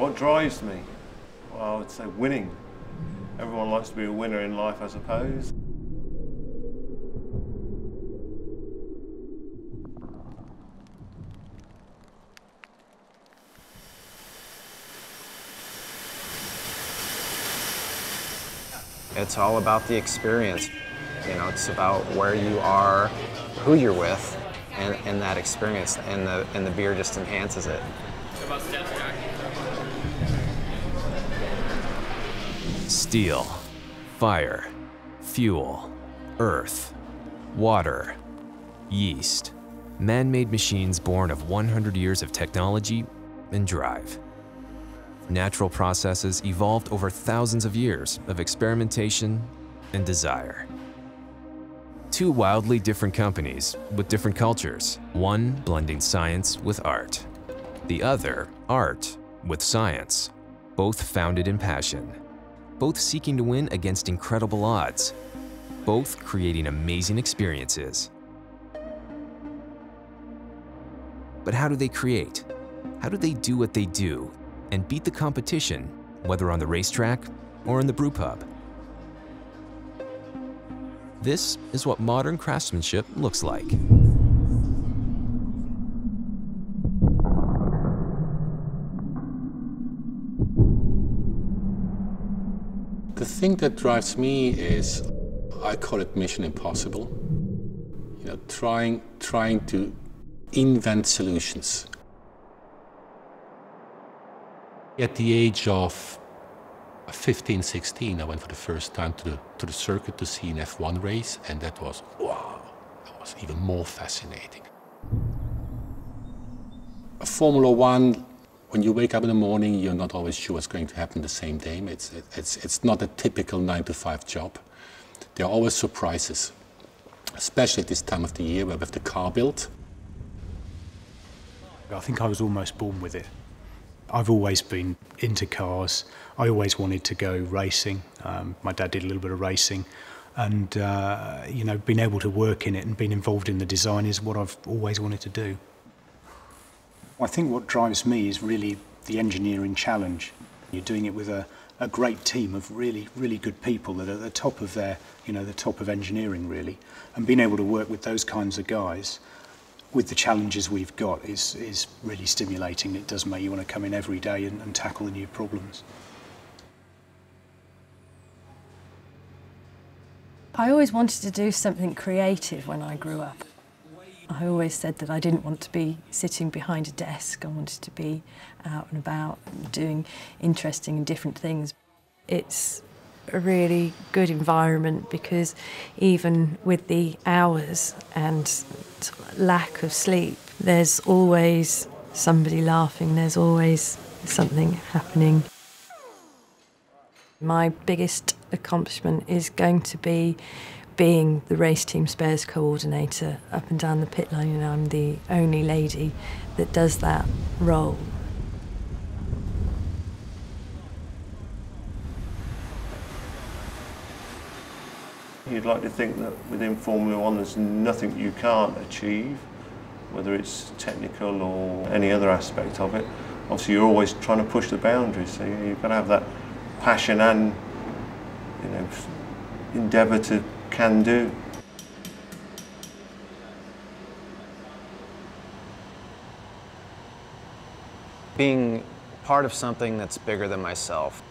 What drives me? Well, I would say winning. Everyone likes to be a winner in life, I suppose. It's all about the experience. You know, it's about where you are, who you're with, and that experience, and the beer just enhances it. Steel, fire, fuel, earth, water, yeast. Man-made machines born of 100 years of technology and drive. Natural processes evolved over thousands of years of experimentation and desire. Two wildly different companies with different cultures, one blending science with art, the other art with science, both founded in passion, both seeking to win against incredible odds, both creating amazing experiences. But how do they create? How do they do what they do and beat the competition, whether on the racetrack or in the brew pub? This is what modern craftsmanship looks like. The thing that drives me is, I call it mission impossible. You know, trying to invent solutions. At the age of 15, 16, I went for the first time to the circuit to see an F1 race, and that was, wow, that was even more fascinating. Formula One, when you wake up in the morning, you're not always sure what's going to happen the same day. It's not a typical 9-to-5 job. There are always surprises, especially at this time of the year where we have the car build. I think I was almost born with it. I've always been into cars. I always wanted to go racing. My dad did a little bit of racing, and you know, being able to work in it and being involved in the design is what I've always wanted to do. I think what drives me is really the engineering challenge. You're doing it with a great team of really, really good people that are at the top of their, you know, the top of engineering really, and being able to work with those kinds of guys with the challenges we've got is really stimulating. It does make you want to come in every day and tackle the new problems. I always wanted to do something creative when I grew up. I always said that I didn't want to be sitting behind a desk. I wanted to be out and about doing interesting and different things. It's a really good environment because even with the hours and lack of sleep, there's always somebody laughing, there's always something happening. My biggest accomplishment is going to be being the race team spares coordinator up and down the pit line, and I'm the only lady that does that role. You'd like to think that within Formula One there's nothing you can't achieve, whether it's technical or any other aspect of it. Obviously you're always trying to push the boundaries, so you've got to have that passion and, you know, endeavour to can do. Being part of something that's bigger than myself.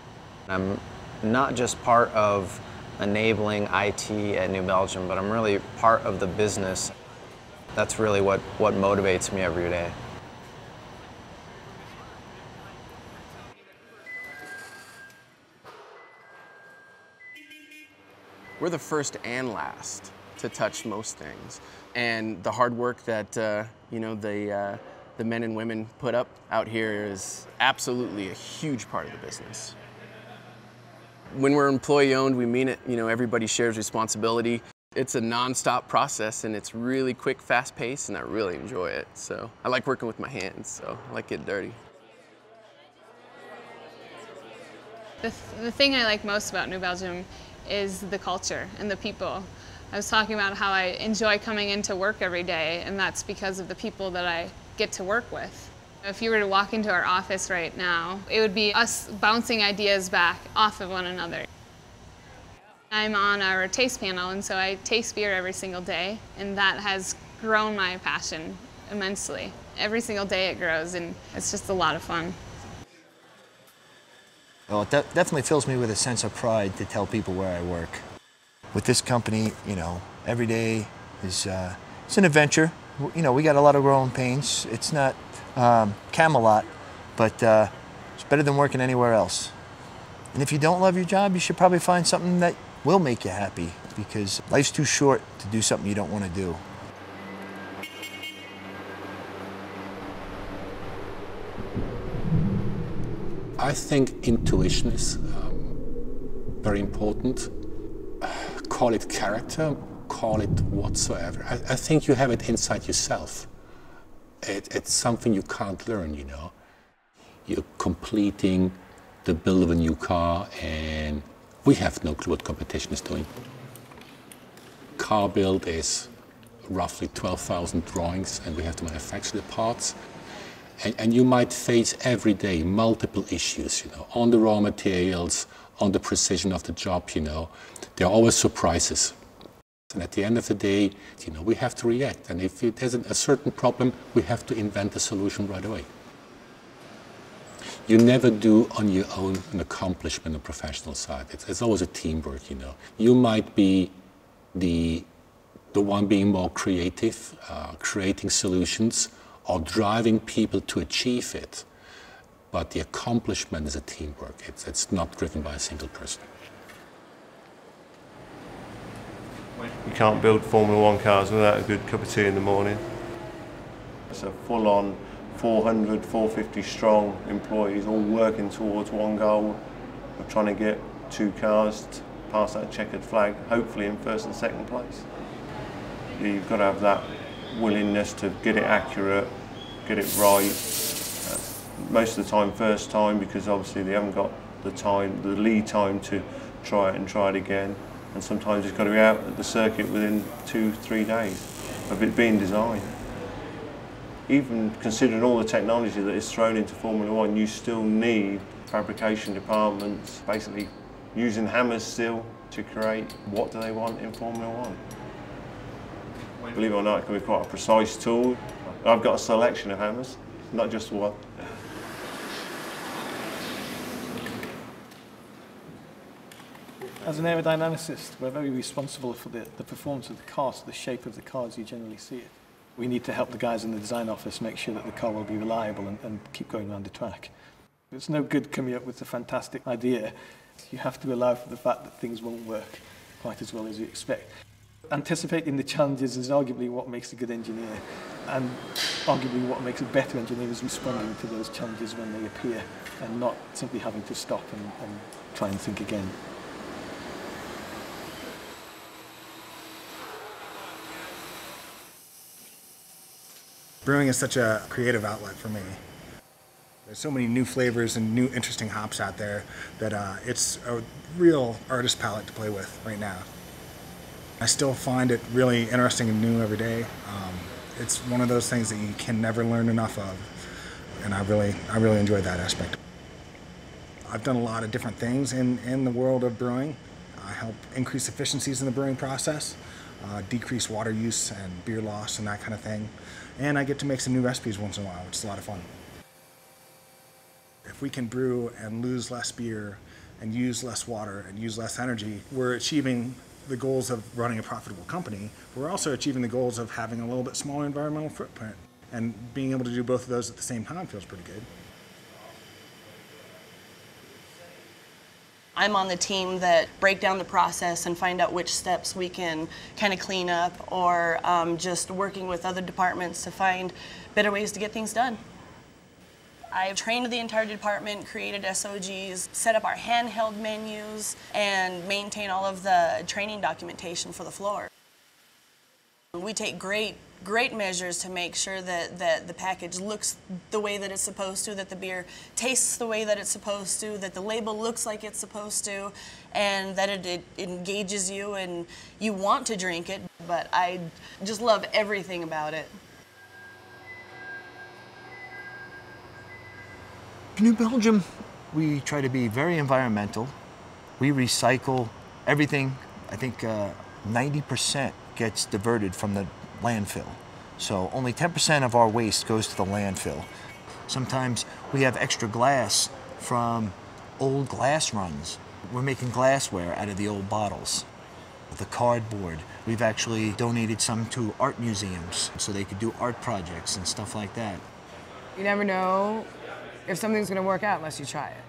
I'm not just part of enabling IT at New Belgium, but I'm really part of the business. That's really what motivates me every day. We're the first and last to touch most things, and the hard work that you know, the men and women put up out here is absolutely a huge part of the business. When we're employee-owned, we mean it. You know, everybody shares responsibility. It's a non-stop process, and it's really quick, fast-paced, and I really enjoy it. So I like working with my hands, so I like getting dirty. The thing I like most about New Belgium is the culture and the people. I was talking about how I enjoy coming into work every day, and that's because of the people that I get to work with. If you were to walk into our office right now, it would be us bouncing ideas back off of one another. I'm on our taste panel, and so I taste beer every single day, and that has grown my passion immensely. Every single day it grows, and it's just a lot of fun. Well, it definitely fills me with a sense of pride to tell people where I work. With this company, you know, every day is it's an adventure. You know, we got a lot of growing pains. It's not Camelot, but it's better than working anywhere else. And if you don't love your job, you should probably find something that will make you happy, because life's too short to do something you don't want to do. I think intuition is very important. Call it character, call it whatsoever. I think you have it inside yourself. It's something you can't learn, you know. You're completing the build of a new car, and we have no clue what competition is doing. Car build is roughly 12,000 drawings, and we have to manufacture the parts. And you might face every day multiple issues, you know, on the raw materials, on the precision of the job, you know. There are always surprises. And at the end of the day, you know, we have to react. And if there's a certain problem, we have to invent a solution right away. You never do on your own an accomplishment on the professional side. It's always a teamwork, you know. You might be the one being more creative, creating solutions, or driving people to achieve it. But the accomplishment is a teamwork. It's not driven by a single person. You can't build Formula 1 cars without a good cup of tea in the morning. It's a full-on 400, 450 strong employees all working towards one goal of trying to get 2 cars to pass that checkered flag, hopefully in first and second place. You've got to have that willingness to get it accurate, get it right. Most of the time first time, because obviously they haven't got the time, the lead time to try it and try it again. And sometimes it's got to be out at the circuit within 2-3 days of it being designed. Even considering all the technology that is thrown into Formula 1, you still need fabrication departments basically using hammers still to create what do they want in Formula 1. Believe it or not, it can be quite a precise tool. I've got a selection of hammers, not just one. As an aerodynamicist, we're very responsible for the performance of the car, so the shape of the car as you generally see it. We need to help the guys in the design office make sure that the car will be reliable and keep going around the track. It's no good coming up with a fantastic idea. You have to allow for the fact that things won't work quite as well as you expect. Anticipating the challenges is arguably what makes a good engineer, and arguably what makes a better engineer is responding to those challenges when they appear and not simply having to stop and try and think again. Brewing is such a creative outlet for me. There's so many new flavors and new interesting hops out there that it's a real artist palette to play with right now. I still find it really interesting and new every day. It's one of those things that you can never learn enough of, and I really enjoy that aspect. I've done a lot of different things in the world of brewing. I help increase efficiencies in the brewing process, decrease water use and beer loss and that kind of thing. And I get to make some new recipes once in a while, which is a lot of fun. If we can brew and lose less beer and use less water and use less energy, we're achieving the goals of running a profitable company. We're also achieving the goals of having a little bit smaller environmental footprint. And being able to do both of those at the same time feels pretty good. I'm on the team that break down the process and find out which steps we can kind of clean up, or just working with other departments to find better ways to get things done. I've trained the entire department, created SOGs, set up our handheld menus, and maintain all of the training documentation for the floor. We take great measures to make sure that the package looks the way that it's supposed to, that the beer tastes the way that it's supposed to, that the label looks like it's supposed to, and that it engages you and you want to drink it. But I just love everything about it. in New Belgium, we try to be very environmental. We recycle everything. I think 90% gets diverted from the landfill. So only 10% of our waste goes to the landfill. Sometimes we have extra glass from old glass runs. We're making glassware out of the old bottles. The cardboard, we've actually donated some to art museums so they could do art projects and stuff like that. You never know if something's going to work out unless you try it.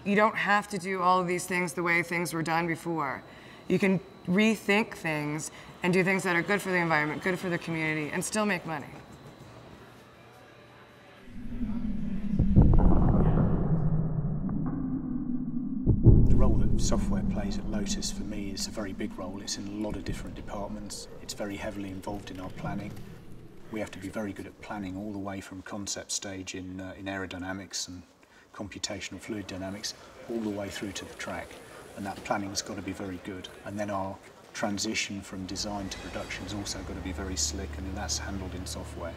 You don't have to do all of these things the way things were done before. You can rethink things and do things that are good for the environment, good for the community, and still make money. The role that software plays at Lotus for me is a very big role. It's in a lot of different departments. It's very heavily involved in our planning. We have to be very good at planning all the way from concept stage in aerodynamics and computational fluid dynamics all the way through to the track. And that planning's got to be very good. And then our transition from design to production has also got to be very slick, and that's handled in software.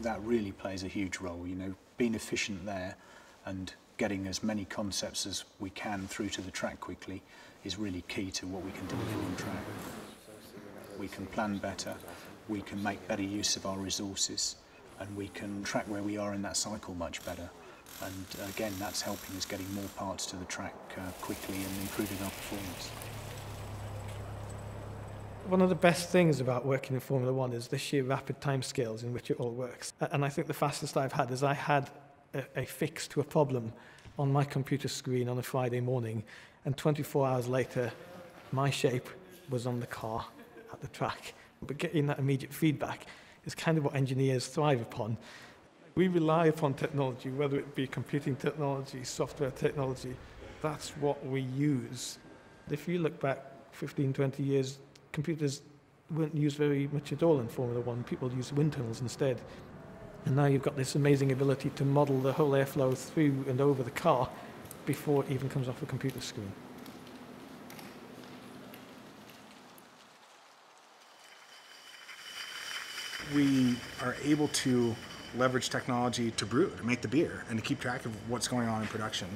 That really plays a huge role, you know, being efficient there and getting as many concepts as we can through to the track quickly is really key to what we can deliver on track. We can plan better, we can make better use of our resources, and we can track where we are in that cycle much better. And again, that's helping us getting more parts to the track quickly and improving our performance. One of the best things about working in Formula One is the sheer rapid timescales in which it all works. And I think the fastest I've had is I had a fix to a problem on my computer screen on a Friday morning, and 24 hours later, my shape was on the car at the track. But getting that immediate feedback is kind of what engineers thrive upon. We rely upon technology, whether it be computing technology, software technology. That's what we use. If you look back 15, 20 years, computers weren't used very much at all in Formula One. People used wind tunnels instead. And now you've got this amazing ability to model the whole airflow through and over the car before it even comes off a computer screen. We are able to leverage technology to brew, to make the beer, and to keep track of what's going on in production.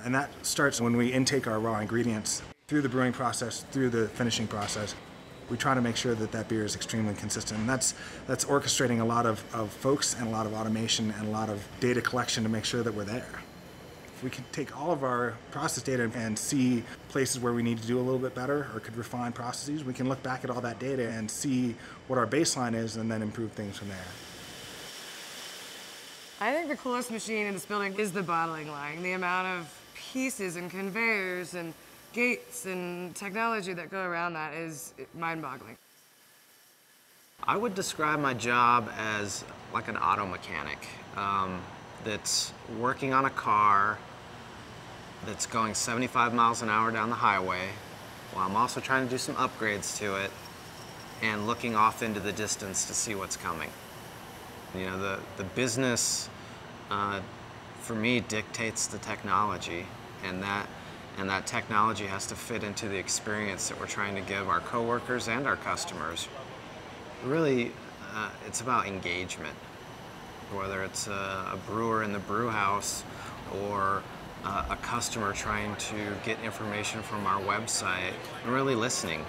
And that starts when we intake our raw ingredients through the brewing process, through the finishing process. We try to make sure that that beer is extremely consistent. And that's orchestrating a lot of folks and a lot of automation and a lot of data collection to make sure that we're there. If we can take all of our process data and see places where we need to do a little bit better or could refine processes, we can look back at all that data and see what our baseline is and then improve things from there. I think the coolest machine in this building is the bottling line. The amount of pieces and conveyors and gates and technology that go around that is mind-boggling. I would describe my job as like an auto mechanic that's working on a car that's going 75 miles an hour down the highway, while I'm also trying to do some upgrades to it and looking off into the distance to see what's coming. You know, the business, for me, dictates the technology, and that technology has to fit into the experience that we're trying to give our coworkers and our customers. Really, it's about engagement, whether it's a brewer in the brew house or a customer trying to get information from our website and really listening.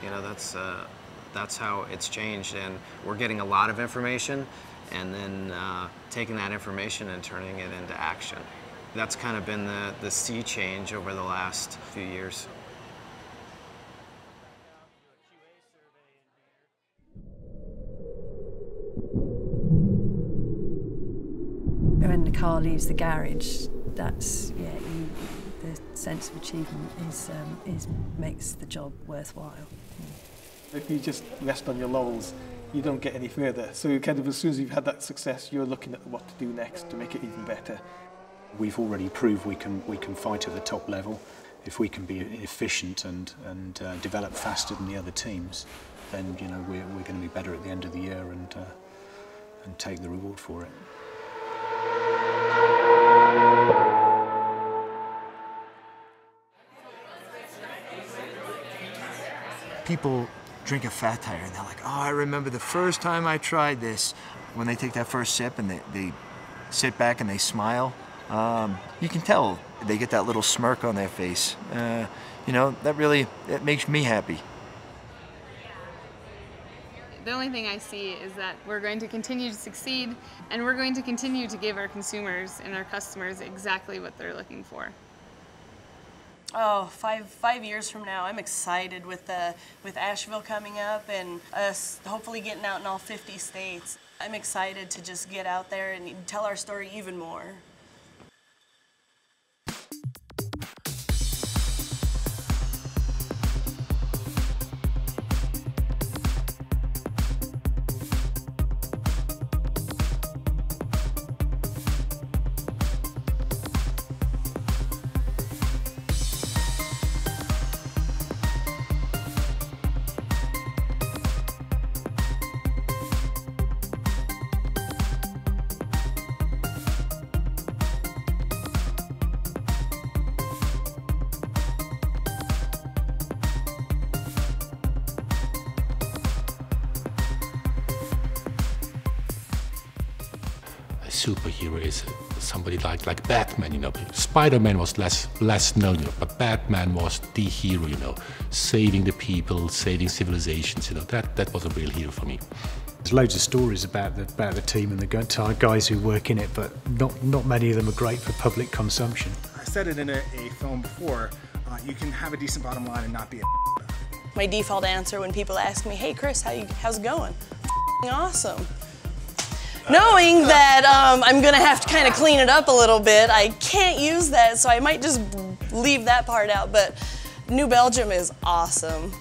You know, that's how it's changed, and we're getting a lot of information and then taking that information and turning it into action. That's kind of been the sea change over the last few years. When the car leaves the garage, that's, yeah, the sense of achievement makes the job worthwhile. If you just rest on your laurels, you don't get any further. So kind of as soon as you've had that success, you're looking at what to do next to make it even better. We've already proved we can fight at the top level. If we can be efficient and develop faster than the other teams, then you know we're going to be better at the end of the year and take the reward for it. People drink a fat tire and they're like, oh, I remember the first time I tried this. When they take that first sip and they sit back and they smile, you can tell they get that little smirk on their face. You know, it makes me happy. The only thing I see is that we're going to continue to succeed, and we're going to continue to give our consumers and our customers exactly what they're looking for. Oh, five years from now, I'm excited with Asheville coming up and us hopefully getting out in all 50 states. I'm excited to just get out there and tell our story even more. Superhero is somebody like Batman, you know. Spider-Man was less known, you know, but Batman was the hero, you know, saving the people, saving civilizations, you know. That was a real hero for me. There's loads of stories about the team and the guys who work in it, but not many of them are great for public consumption. I said it in a film before, you can have a decent bottom line and not be a My default answer when people ask me, hey Chris, how's it going? Awesome. Knowing that I'm gonna have to kind of clean it up a little bit, I can't use that, so I might just leave that part out, but New Belgium is awesome.